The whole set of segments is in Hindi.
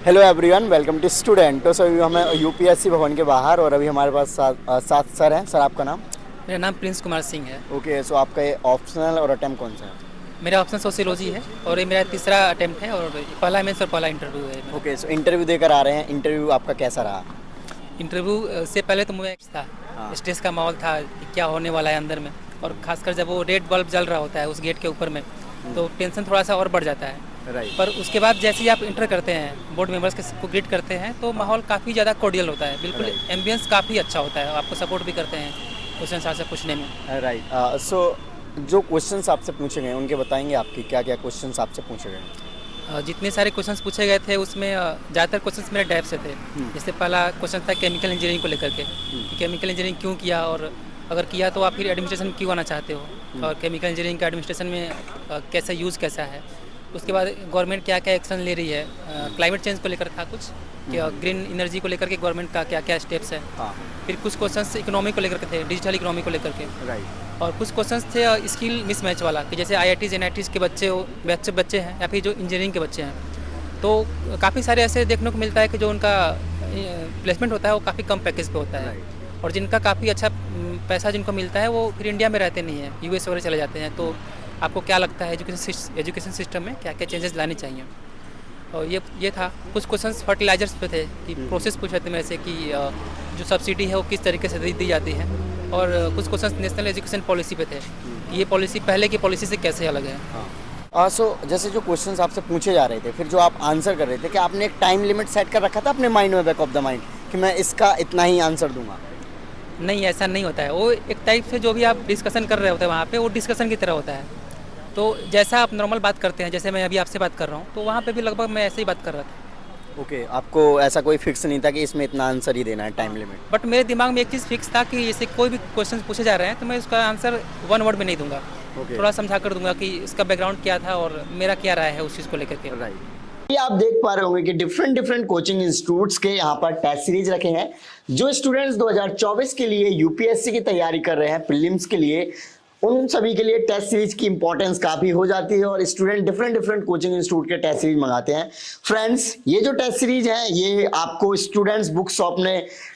Hello everyone, welcome to student. तो सर हमें यूपीएससी भवन के बाहर और अभी हमारे पास सात सर हैं। सर आपका नाम? मेरा नाम प्रिंस कुमार सिंह है। ओके, सो आपका ये ऑप्शनल और अटेम्प्ट कौन सा है? मेरा ऑप्शन सोशियोलॉजी है और ये मेरा तीसरा अटेम्प्ट है और पहला मेंस और पहला इंटरव्यू है मेरा। ओके, सो इंटरव्यू देकर आ रहे हैं। इंटरव्यू आपका कैसा रहा? इंटरव्यू से पहले तो मुझे था, स्ट्रेस का माहौल था कि क्या होने वाला है अंदर में, और खासकर जब वो रेड बल्ब जल रहा होता है उस गेट के ऊपर में, तो टेंशन थोड़ा सा और बढ़ जाता है। राइट। पर उसके बाद जैसे ही आप इंटर करते हैं, बोर्ड मेंबर्स को ग्रीट करते हैं, तो माहौल काफ़ी ज़्यादा कोर्डियल होता है। बिल्कुल एम्बियंस काफ़ी अच्छा होता है, आपको सपोर्ट भी करते हैं क्वेश्चन आंसर पूछने में। राइट। सो जो क्वेश्चंस आपसे पूछे गए उनके बताएंगे आपकी क्या क्या क्वेश्चंस आपसे पूछे गए? जितने सारे क्वेश्चंस पूछे गए थे उसमें ज़्यादातर क्वेश्चंस मेरे टाइप से थे। जैसे पहला क्वेश्चन था केमिकल इंजीनियरिंग को लेकर के, कि केमिकल इंजीनियरिंग क्यों किया, और अगर किया तो आप फिर एडमिनिस्ट्रेशन क्यों आना चाहते हो, और केमिकल इंजीनियरिंग का एडमिनिस्ट्रेशन में कैसा यूज़ कैसा है। उसके बाद गवर्नमेंट क्या क्या एक्शन ले रही है, क्लाइमेट चेंज को लेकर था कुछ, कि ग्रीन एनर्जी को लेकर के गवर्नमेंट का क्या क्या स्टेप्स है। फिर कुछ क्वेश्चंस इकोनॉमी को लेकर के थे, डिजिटल इकोनॉमी को लेकर के। राइट। और कुछ क्वेश्चंस थे स्किल मिसमैच वाला, कि जैसे IITs NITs के बच्चे हैं या फिर जो इंजीनियरिंग के बच्चे हैं, तो काफ़ी सारे ऐसे देखने को मिलता है कि जो उनका प्लेसमेंट होता है वो काफ़ी कम पैकेज पे होता है, और जिनका काफ़ी अच्छा पैसा जिनको मिलता है वो फिर इंडिया में रहते नहीं हैं, US वगैरह चले जाते हैं। तो आपको क्या लगता है एजुकेशन सिस्टम में क्या क्या चेंजेस लानी चाहिए। और ये था। कुछ क्वेश्चंस फर्टिलाइजर्स पे थे, कि प्रोसेस पूछ रहे थे मेरे से कि जो सब्सिडी है वो किस तरीके से दी जाती है। और कुछ क्वेश्चंस नेशनल एजुकेशन पॉलिसी पे थे, कि ये पॉलिसी पहले की पॉलिसी से कैसे अलग है। सो जैसे जो क्वेश्चंस आपसे पूछे जा रहे थे, फिर जो आप आंसर कर रहे थे, क्या आपने एक टाइम लिमिट सेट कर रखा था अपने माइंड में, बैक ऑफ द माइंड, कि मैं इसका इतना ही आंसर दूंगा? नहीं, ऐसा नहीं होता है। वो एक टाइप से जो भी आप डिस्कशन कर रहे होते हैं वहाँ पे, वो डिस्कशन की तरह होता है। तो जैसा आप नॉर्मल बात करते हैं, जैसे मैं अभी आपसे बात कर रहा हूँ, तो वहाँ पे भी लगभग मैं ऐसे ही बात कर रहा था। ओके, आपको ऐसा कोई फिक्स नहीं था कि इसमें इतना आंसर ही देना है, टाइम लिमिट? बट मेरे दिमाग में एक चीज़ फिक्स था कि जैसे कोई भी क्वेश्चन पूछे जा रहे हैं तो मैं उसका आंसर 1 वर्ड में नहीं दूंगा। थोड़ा समझा कर दूंगा कि इसका बैकग्राउंड क्या था और मेरा क्या राय है उस चीज़ को लेकर के। राइट। ये आप देख पा रहे होंगे कि डिफरेंट डिफरेंट कोचिंग इंस्टीट्यूट्स के यहाँ पर टेस्ट सीरीज रखे हैं। जो स्टूडेंट्स 2024 के लिए यूपीएससी की तैयारी कर रहे हैं, प्रीलिम्स के लिए, उन सभी के लिए टेस्ट सीरीज की इंपॉर्टेंस काफी हो जाती है, और student different different coaching institute के टेस्ट सीरीज मंगाते हैं। फ्रेंड्स, ये जो टेस्ट सीरीज है ये आपको स्टूडेंट्स बुक शॉप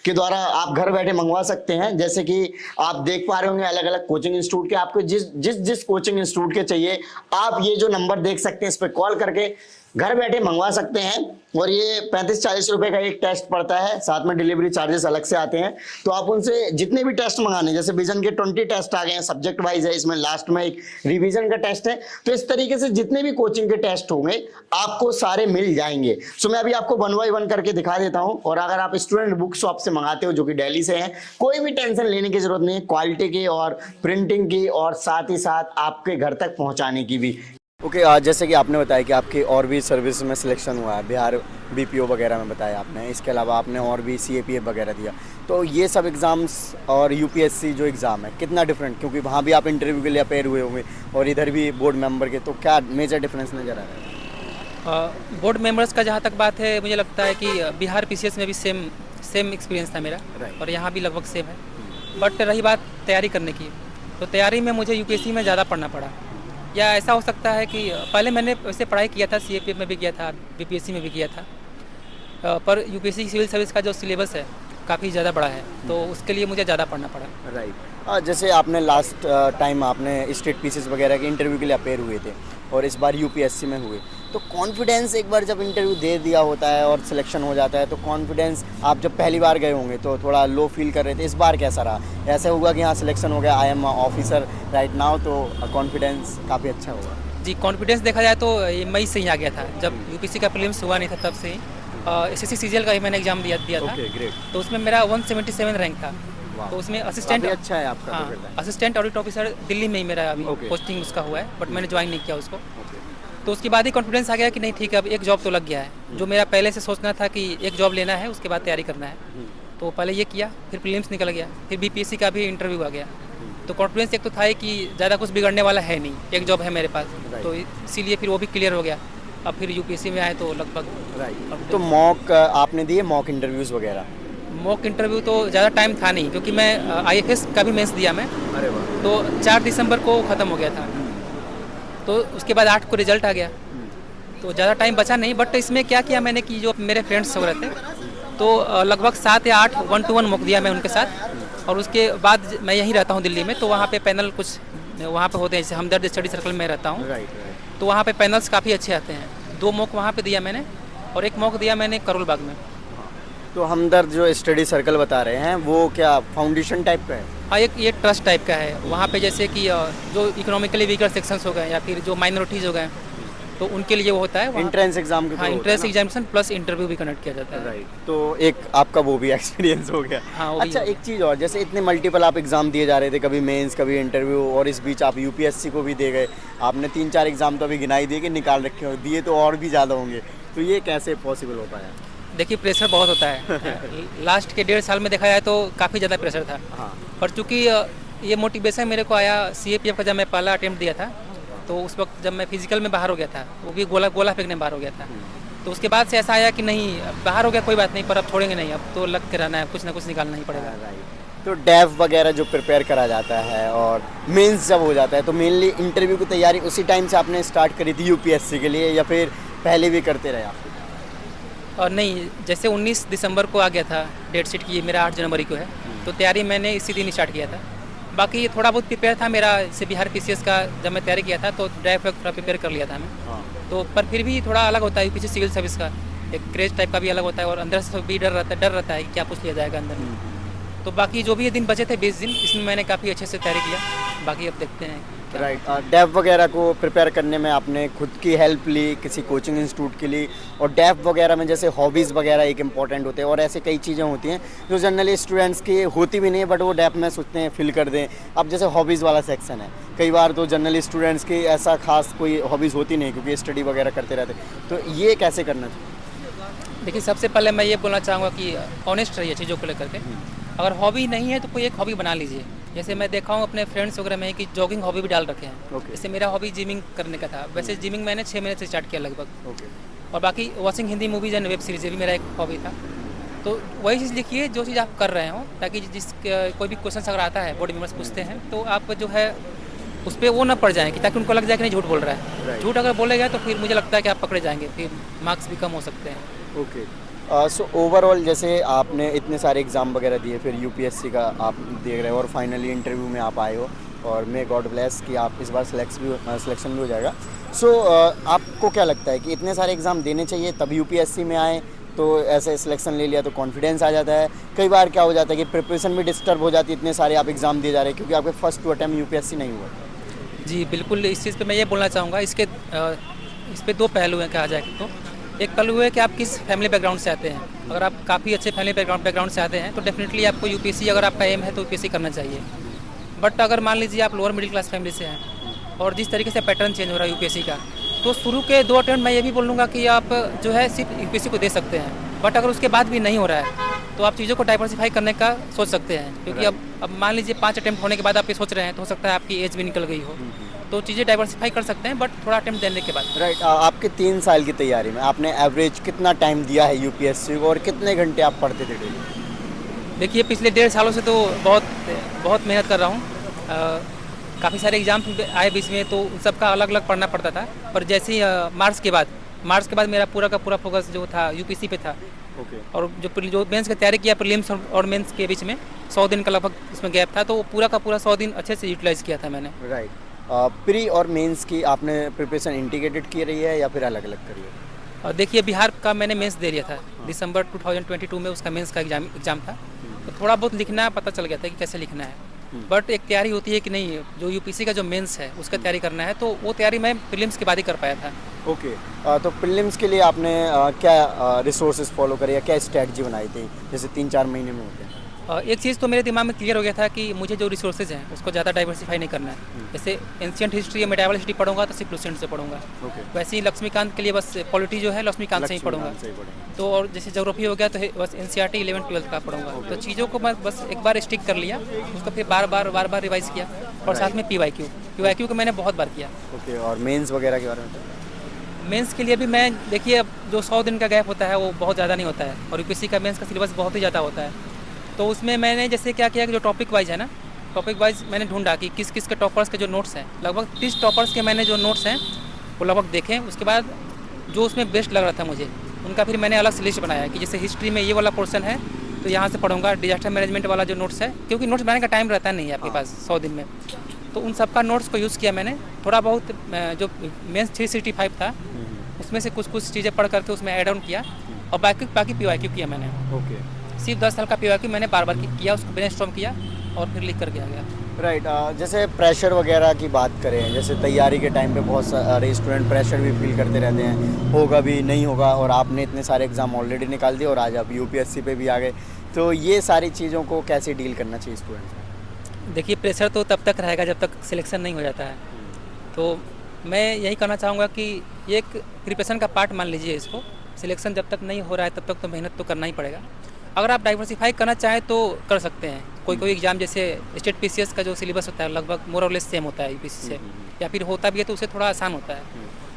के द्वारा आप घर बैठे मंगवा सकते हैं। जैसे कि आप देख पा रहे होंगे अलग अलग कोचिंग इंस्टीट्यूट के, आपको जिस कोचिंग इंस्टीट्यूट के चाहिए, आप ये जो नंबर देख सकते हैं इस पर कॉल करके घर बैठे मंगवा सकते हैं। और ये 35-40 रुपए का एक टेस्ट पड़ता है, साथ में डिलीवरी चार्जेस अलग से आते हैं। तो आप उनसे जितने भी टेस्ट मंगाने, जैसे विजन के 20 टेस्ट आ गए हैं, सब्जेक्ट वाइज है, इसमें लास्ट में एक रिवीजन का टेस्ट है। तो इस तरीके से जितने भी कोचिंग के टेस्ट होंगे आपको सारे मिल जाएंगे। सो मैं अभी आपको 1 बाय 1 करके दिखा देता हूं। और अगर आप स्टूडेंट बुक शॉप से मंगाते हो जो कि दिल्ली से है, कोई भी टेंशन लेने की जरूरत नहीं है, क्वालिटी की और प्रिंटिंग की, और साथ ही साथ आपके घर तक पहुंचाने की भी। ओके, जैसे कि आपने बताया कि आपकी और भी सर्विस में सिलेक्शन हुआ है, बिहार BPO वगैरह में बताया आपने, इसके अलावा आपने और भी CAPF वगैरह दिया। तो ये सब एग्ज़ाम्स और यूपीएससी जो एग्ज़ाम है कितना डिफरेंट, क्योंकि वहाँ भी आप इंटरव्यू के लिए अपेयर हुए होंगे और इधर भी बोर्ड मेंबर के, तो क्या मेजर डिफरेंस नज़र आ रहा है? बोर्ड मेंबर्स का जहाँ तक बात है, मुझे लगता है कि बिहार PCS में भी सेम एक्सपीरियंस था मेरा, और यहाँ भी लगभग सेम है। बट रही बात तैयारी करने की, तो तैयारी में मुझे UPSC में ज़्यादा पढ़ना पड़ा। या ऐसा हो सकता है कि पहले मैंने वैसे पढ़ाई किया था, CAPF में भी किया था, BPSC में भी किया था, पर UPSC सिविल सर्विस का जो सिलेबस है काफ़ी ज़्यादा बड़ा है, तो उसके लिए मुझे ज़्यादा पढ़ना पड़ा। राइट। जैसे आपने लास्ट टाइम आपने स्टेट पीसीस वगैरह के इंटरव्यू के लिए अपेयर हुए थे और इस बार UPSC में हुए, तो कॉन्फिडेंस एक बार जब इंटरव्यू दे दिया होता है और सिलेक्शन हो जाता है, तो कॉन्फिडेंस आप जब पहली बार गए होंगे तो थोड़ा लो फील कर रहे थे, इस बार कैसा रहा? ऐसा होगा कि हाँ सिलेक्शन हो गया, I am officer right now, तो कॉन्फिडेंस काफ़ी अच्छा होगा? जी, कॉन्फिडेंस देखा जाए तो ये मई से ही आ गया था, जब UPSC का प्रीलिम्स हुआ नहीं था तब से ही। SSC CGL का ही मैंने एग्जाम दिया था। ग्रेट। तो उसमें मेरा 177 रैंक था। तो उसमें असिस्टेंट, अच्छा है आपका। हाँ, असिस्टेंट ऑडिट ऑफिसर दिल्ली में ही मेरा अभी पोस्टिंग उसका हुआ है, बट मैंने ज्वाइन नहीं किया उसको। तो उसके बाद ही कॉन्फिडेंस आ गया कि नहीं ठीक है, अब एक जॉब तो लग गया है। जो मेरा पहले से सोचना था कि एक जॉब लेना है, उसके बाद तैयारी करना है, तो पहले ये किया, फिर प्रीलिम्स निकल गया, फिर BPSC का भी इंटरव्यू आ गया। तो कॉन्फिडेंस एक तो था ही कि ज़्यादा कुछ बिगड़ने वाला है नहीं, एक जॉब है मेरे पास, तो इसीलिए फिर वो भी क्लियर हो गया। अब फिर UPSC में आए तो लगभग। तो मॉक आपने दिए, मॉक इंटरव्यूज़ वगैरह? मॉक इंटरव्यू तो ज़्यादा टाइम था नहीं, क्योंकि मैं IFS का भी मेंस दिया मैं। अरे वाह। तो 4 दिसंबर को ख़त्म हो गया था, तो उसके बाद 8 को रिजल्ट आ गया। तो ज़्यादा टाइम बचा नहीं, बट इसमें क्या किया मैंने कि जो मेरे फ्रेंड्स वगैरह थे, तो लगभग 7 या 8 1-to-1 मॉक दिया मैं उनके साथ। और उसके बाद मैं यहीं रहता हूँ दिल्ली में, तो वहाँ पे पैनल कुछ वहाँ पे होते हैं, जैसे हमदर्द स्टडी सर्कल में रहता हूँ, तो वहाँ पे पैनल्स काफ़ी अच्छे आते हैं। 2 मॉक वहाँ पे दिया मैंने, और 1 मॉक दिया मैंने करोल बाग में। तो हमदर्द जो स्टडी सर्कल बता रहे हैं वो क्या फाउंडेशन टाइप का है? हाँ, एक ये ट्रस्ट टाइप का है। वहाँ पे जैसे कि जो इकोनॉमिकली वीकर सेक्शंस हो गए या फिर जो माइनॉरिटीज़ हो गए, तो उनके लिए वो होता है वहाँ। एंट्रेंस एग्जाम के हाँ, एंट्रेंस एग्जामिनेशन प्लस इंटरव्यू भी कंडक्ट किया जाता है। राइट, तो एक आपका वो भी एक्सपीरियंस हो गया। हाँ, वो भी अच्छा, हो एक चीज़ और, जैसे इतने मल्टीपल आप एग्ज़ाम दिए जा रहे थे, कभी मेंस कभी इंटरव्यू, और इस बीच आप यूपीएससी को भी दे गए। आपने 3-4 एग्ज़ाम तो अभी गिनाई दिए कि निकाल रखे हो, दिए तो और भी ज़्यादा होंगे, तो ये कैसे पॉसिबल हो पाया? देखिए, प्रेशर बहुत होता है। लास्ट के 1.5 साल में देखा जाए तो काफ़ी ज़्यादा प्रेशर था। हाँ, पर चूँकि ये मोटिवेशन मेरे को आया CAPF का, जब मैं पहला अटेम्प्ट दिया था, तो उस वक्त जब मैं फिजिकल में बाहर हो गया था, वो भी गोला फेंकने में बाहर हो गया था, तो उसके बाद से ऐसा आया कि नहीं, बाहर हो गया कोई बात नहीं, पर अब छोड़ेंगे नहीं, अब तो लग के रहना है, कुछ ना कुछ निकालना ही पड़ेगा। राइट। तो डेव वगैरह जो प्रिपेयर करा जाता है और मेंस जब हो जाता है, तो मेनली इंटरव्यू की तैयारी उसी टाइम से आपने स्टार्ट करी थी यूपीएससी के लिए, या फिर पहले भी करते रहे आप? और नहीं, जैसे 19 दिसंबर को आ गया था डेट शीट की, मेरा 8 जनवरी को है, तो तैयारी मैंने इसी दिन स्टार्ट किया था। बाकी थोड़ा बहुत प्रिपेयर था मेरा, जैसे बिहार PCS का जब मैं तैयारी किया था तो ड्राइव थोड़ा प्रिपेयर कर लिया था मैं। हाँ। तो पर फिर भी थोड़ा अलग होता है यूपीएससी सिविल सर्विस का, एक क्रेज टाइप का भी अलग होता है, और अंदर से भी डर रहता है कि क्या पूछ लिया जाएगा अंदर में। तो बाकी जो भी ये दिन बचे थे 20 दिन, इसमें मैंने काफ़ी अच्छे से तैयारी किया। बाकी अब देखते हैं। राइट, डेव वगैरह को प्रिपेयर करने में आपने खुद की हेल्प ली, किसी कोचिंग इंस्टीट्यूट के लिए? और डेव वगैरह में जैसे हॉबीज़ वगैरह एक इंपॉर्टेंट होते हैं, और ऐसे कई चीज़ें होती हैं जो जनरली स्टूडेंट्स की होती भी नहीं है, बट वो डेव में सोचते हैं फिल कर दें। अब जैसे हॉबीज़ वाला सेक्शन है, कई बार तो जनरली स्टूडेंट्स की ऐसा खास कोई हॉबीज़ होती नहीं, क्योंकि स्टडी वगैरह करते रहते, तो ये कैसे करना चाहिए? देखिए, सबसे पहले मैं ये बोलना चाहूँगा कि ऑनेस्ट रहिए चीज़ों को लेकर के। अगर हॉबी नहीं है तो कोई एक हॉबी बना लीजिए। जैसे मैं देखा हूँ अपने फ्रेंड्स वगैरह में कि जॉगिंग हॉबी भी डाल रखे हैं। Okay. जैसे मेरा हॉबी जिमिंग करने का था, वैसे जिमिंग मैंने 6 महीने से स्टार्ट किया लगभग। ओके। और बाकी watching Hindi movies and web series, ये भी मेरा एक हॉबी था। तो वही चीज़ लिखिए जो चीज़ आप कर रहे हो, ताकि कोई भी क्वेश्चन अगर आता है, बोर्ड मेंबर्स पूछते हैं, तो आप जो है उस पर वो ना पड़ जाए कि ताकि उनको लग जाए कि नहीं झूठ बोल रहा है। Right. झूठ अगर बोलेगा तो फिर मुझे लगता है कि आप पकड़े जाएंगे, फिर मार्क्स भी कम हो सकते हैं। ओके। सो ओवरऑल जैसे आपने इतने सारे एग्ज़ाम वगैरह दिए, फिर यूपीएससी का आप देख रहे हो, और फाइनली इंटरव्यू में आप आए हो, और मे गॉड ब्लेस कि आप इस बार सिलेक्शन भी हो जाएगा। सो आपको क्या लगता है कि इतने सारे एग्ज़ाम देने चाहिए तब यूपीएससी में आए, तो ऐसे सिलेक्शन ले लिया तो कॉन्फिडेंस आ जाता है? कई बार क्या हो जाता है कि प्रिपरेशन भी डिस्टर्ब हो जाती है, इतने सारे आप एग्ज़ाम दिए जा रहे हैं क्योंकि आपके फर्स्ट टू अटैम्प्ट यूपीएससी नहीं हुआ। जी बिल्कुल, इस चीज़ पे मैं ये बोलना चाहूँगा, इस पे 2 पहलू हैं कहा जाए तो। एक पहलू है कि आप किस फैमिली बैकग्राउंड से आते हैं। अगर आप काफ़ी अच्छे फैमिली बैकग्राउंड से आते हैं तो डेफिनेटली आपको यूपीएससी, अगर आपका एम है तो यूपीएससी करना चाहिए। बट अगर मान लीजिए आप लोअर मिडिल क्लास फैमिली से हैं और जिस तरीके से पैटर्न चेंज हो रहा है यूपीएससी का, तो शुरू के 2 अटेम्प्ट मैं ये भी बोलूँगा कि आप जो है सिर्फ यूपीएससी को दे सकते हैं। बट अगर उसके बाद भी नहीं हो रहा है तो आप चीज़ों को डाइवर्सिफाई करने का सोच सकते हैं, क्योंकि अब मान लीजिए 5 अटेम्प्ट होने के बाद आप ये सोच रहे हैं, तो हो सकता है आपकी एज भी निकल गई हो, तो चीज़ें डाइवर्सिफाई कर सकते हैं, बट थोड़ा अटेम्प्ट देने के बाद। राइट। आपके 3 साल की तैयारी में आपने एवरेज कितना टाइम दिया है यूपीएससी को, और कितने घंटे आप पढ़ते थे डेली? देखिए, पिछले 1.5 सालों से तो बहुत मेहनत कर रहा हूँ। काफ़ी सारे एग्जाम आए बीच में, तो उन सबका अलग अलग पढ़ना पड़ता था। पर जैसे ही मार्च के बाद मेरा पूरा का पूरा फोकस जो था यूपीएससी पे था। ओके। और जो मेंस की तैयारी किया, प्रीलिम्स और मेंस के बीच में 100 दिन का लगभग इसमें गैप था, तो वो पूरा का पूरा 100 दिन अच्छे से यूटिलाइज़ किया था मैंने। राइट। प्री और मेंस की आपने प्रिपरेशन इंटीग्रेटेड की रही है या फिर अलग अलग करी है? और देखिए, बिहार का मैंने मेंस दे दिया था दिसंबर 2022 में, उसका मेंस का एग्जाम था, तो थोड़ा बहुत लिखना पता चल गया था कि कैसे लिखना है। बट एक तैयारी होती है कि नहीं, जो यूपीएससी का जो मेंस है उसका तैयारी करना है, तो वो तैयारी मैं प्रीलिम्स के बाद ही कर पाया था। ओके। तो प्रीलिम्स के लिए आपने क्या रिसोर्सेज फॉलो करे या क्या स्ट्रेटजी बनाई थी, जैसे 3-4 महीने में होते हैं? एक चीज़ तो मेरे दिमाग में क्लियर हो गया था कि मुझे जो रिसोर्सेज हैं उसको ज़्यादा डाइवर्सिफाई नहीं करना है। जैसे एंशिएंट हिस्ट्री या मेडिवल हिस्ट्री पढ़ूंगा तो सिर्फ लुसेंट से पढ़ूंगा। ओके। वैसे ही लक्ष्मीकांत के लिए बस पॉलिटी जो है लक्ष्मीकांत से ही पढ़ूंगा। तो और जैसे ज्योग्राफी हो गया तो बस एनसीईआरटी 11th-12th का पढ़ूंगा। तो चीज़ों को मैं बस एक बार स्टिक कर लिया, उसको फिर बार बार रिवाइज किया, और साथ में पीवाईक्यू को मैंने बहुत बार किया। ओके। और मेंस वगैरह के बारे में? मेंस के लिए भी मैं, देखिए, अब जो 100 दिन का गैप होता है वो बहुत ज़्यादा नहीं होता है, और यूपीएससी का मेंस का सिलेबस बहुत ही ज़्यादा होता है। तो उसमें मैंने जैसे क्या किया कि जो टॉपिक वाइज है ना, टॉपिक वाइज मैंने ढूंढा कि किस के टॉपर्स के जो नोट्स हैं, लगभग 30 टॉपर्स के मैंने जो नोट्स हैं वो लगभग देखे। उसके बाद जो उसमें बेस्ट लग रहा था मुझे उनका फिर मैंने अलग से लिस्ट बनाया कि जैसे हिस्ट्री में ये वाला पोर्शन है तो यहाँ से पढ़ूंगा, डिजास्टर मैनेजमेंट वाला जो नोट्स है, क्योंकि नोट्स बनाने का टाइम रहता नहीं है आपके पास 100 दिन में, तो उन सब का नोट्स को यूज़ किया मैंने। थोड़ा बहुत जो मेंस 365 था उसमें से कुछ चीज़ें पढ़ करके उसमें ऐड ऑन किया और बाकी PYQ किया मैंने। ओके सिर्फ 10 साल का PYQ मैंने बार किया, उसको ब्रेनस्टॉर्म किया और फिर लिख कर गया गया। राइट। जैसे प्रेशर वगैरह की बात करें, जैसे तैयारी के टाइम पे बहुत सारे स्टूडेंट प्रेशर भी फील करते रहते हैं, होगा भी नहीं होगा, और आपने इतने सारे एग्ज़ाम ऑलरेडी निकाल दिए और आज आप UPSC पे भी आ गए, तो ये सारी चीज़ों को कैसे डील करना चाहिए स्टूडेंट्स को? देखिए प्रेशर तो तब तक रहेगा जब तक सिलेक्शन नहीं हो जाता है, तो मैं यही कहना चाहूँगा कि ये एक प्रिपरेशन का पार्ट मान लीजिए इसको। सिलेक्शन जब तक नहीं हो रहा है तब तक तो मेहनत तो करना ही पड़ेगा। अगर आप डाइवर्सिफाई करना चाहें तो कर सकते हैं। कोई एग्ज़ाम जैसे स्टेट PCS का जो सिलेबस होता है लगभग मोर और लेस सेम होता है UPSC से, या फिर होता भी है तो उससे थोड़ा आसान होता है,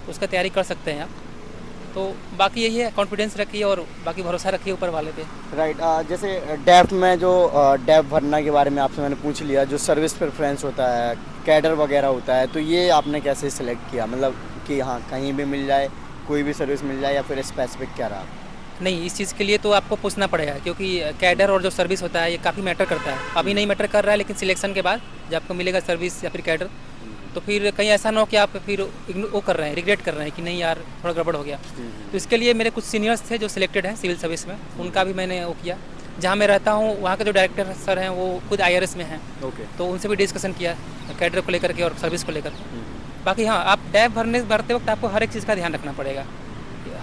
तो उसका तैयारी कर सकते हैं आप। तो बाकी यही है, कॉन्फिडेंस रखिए और बाकी भरोसा रखिए ऊपर वाले पे। राइट। जैसे डेफ में जो डेफ भरना के बारे में आपसे मैंने पूछ लिया, जो सर्विस प्रेफरेंस होता है, कैडर वगैरह होता है, तो ये आपने कैसे सिलेक्ट किया? मतलब कि हाँ कहीं भी मिल जाए, कोई भी सर्विस मिल जाए, या फिर स्पेसिफिक क्या रहा? नहीं, इस चीज़ के लिए तो आपको पूछना पड़ेगा, क्योंकि कैडर और जो सर्विस होता है ये काफ़ी मैटर करता है। अभी नहीं मैटर कर रहा है, लेकिन सिलेक्शन के बाद जब आपको मिलेगा सर्विस या फिर कैडर, तो फिर कहीं ऐसा ना हो कि आप फिर वो कर रहे हैं, रिग्रेट कर रहे हैं कि नहीं यार थोड़ा गड़बड़ हो गया। तो इसके लिए मेरे कुछ सीनियर्स थे जो सिलेक्टेड हैं सिविल सर्विस में, उनका भी मैंने वो किया। जहाँ मैं रहता हूँ वहाँ के जो डायरेक्टर सर हैं वो खुद IRS में हैं, तो उनसे भी डिस्कशन किया कैडर को लेकर के और सर्विस को लेकर के। बाकी हाँ, आप डैब भरते वक्त आपको हर एक चीज़ का ध्यान रखना पड़ेगा,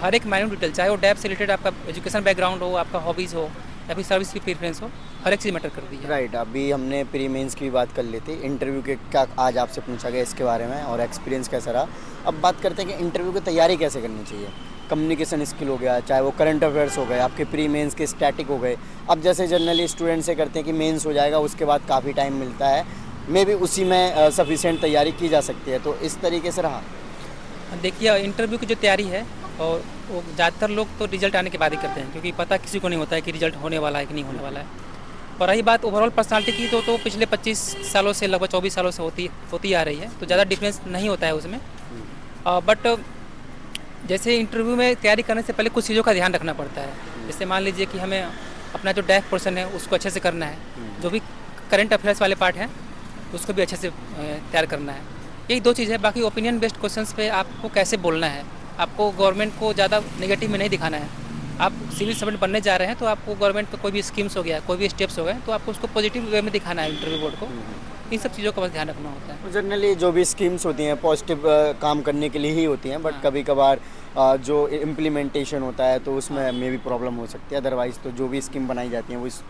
हर एक माइन्यूट डिटेल, चाहे वो डैब से रिलेटेड आपका एजुकेशन बैकग्राउंड हो, आपका हॉबीज़ हो, या फिर सर्विस की प्रेफरेंस हो, हर एक चीज़ मैटर करती है। राइट। अभी हमने प्री मेंस की भी बात कर ली थी, इंटरव्यू के क्या आज आपसे पूछा गया इसके बारे में और एक्सपीरियंस कैसा रहा। अब बात करते हैं कि इंटरव्यू की तैयारी कैसे करनी चाहिए। कम्युनिकेशन स्किल हो गया, चाहे वो करंट अफेयर्स हो गए, आपके प्री मेंस के स्टैटिक हो गए। अब जैसे जनरली स्टूडेंट से करते हैं कि मेंस हो जाएगा, उसके बाद काफ़ी टाइम मिलता है, मे भी उसी में सफिशिएंट तैयारी की जा सकती है, तो इस तरीके से रहा। देखिए इंटरव्यू की जो तैयारी है, और वो ज़्यादातर लोग तो रिजल्ट आने के बाद ही करते हैं, क्योंकि पता किसी को नहीं होता है कि रिजल्ट होने वाला है कि नहीं होने वाला है। और रही बात ओवरऑल पर्सनालिटी की, तो पिछले 25 सालों से लगभग 24 सालों से होती आ रही है, तो ज़्यादा डिफरेंस नहीं होता है उसमें। बट जैसे इंटरव्यू में तैयारी करने से पहले कुछ चीज़ों का ध्यान रखना पड़ता है। जैसे मान लीजिए कि हमें अपना जो डैफ पोर्शन है उसको अच्छे से करना है, जो भी करंट अफेयर्स वाले पार्ट हैं उसको भी अच्छे से तैयार करना है। यही 2 चीज़ है। बाकी ओपिनियन बेस्ड क्वेश्चंस पे आपको कैसे बोलना है, आपको गवर्नमेंट को ज़्यादा नेगेटिव में नहीं दिखाना है। आप सिविल सर्वेंट बनने जा रहे हैं तो आपको गवर्नमेंट का कोई भी स्कीम्स हो गया, कोई भी स्टेप्स हो गए, तो आपको उसको पॉजिटिव वे में दिखाना है इंटरव्यू बोर्ड को। इन सब चीज़ों का बस ध्यान रखना होता है। जनरली जो भी स्कीम्स होती हैं पॉजिटिव काम करने के लिए ही होती हैं, बट कभी कभार जो इम्प्लीमेंटेशन होता है तो उसमें मे भी प्रॉब्लम हो सकती है। अदरवाइज़ तो जो भी स्कीम बनाई जाती हैं वो इस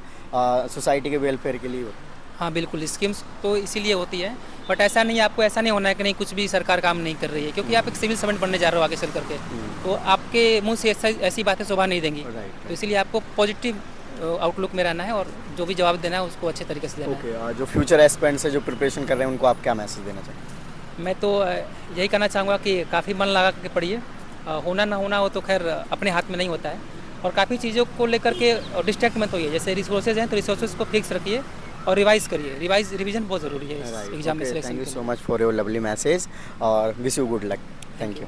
सोसाइटी के वेलफेयर के लिए होती है। हाँ बिल्कुल, स्कीम्स तो इसीलिए होती है, बट ऐसा नहीं, आपको ऐसा नहीं होना है कि नहीं कुछ भी सरकार काम नहीं कर रही है, क्योंकि आप एक सिविल सर्वेंट बनने जा रहे हो आगे चल करके, तो आपके मुंह से ऐसी बातें शोभा नहीं देंगी। तो इसीलिए आपको पॉजिटिव आउटलुक में रहना है और जो भी जवाब देना है उसको अच्छे तरीके से देना है। ओके। जो फ्यूचर एस्पिरेंट्स से जो प्रिपरेशन कर रहे हैं उनको आप क्या मैसेज देना चाहेंगे? मैं तो यही कहना चाहूँगा कि काफ़ी मन लगा के पढ़िए। होना ना होना वो तो खैर अपने हाथ में नहीं होता है, और काफ़ी चीज़ों को लेकर के डिस्ट्रैक्ट मत होइए। जैसे रिसोर्सेज हैं तो रिसोर्सेज को फिक्स रखिए और रिवाइज करिए। रिवीजन बहुत ज़रूरी है एग्जाम में selection. Thank you so much for your lovely message और wish you good luck. Thank you.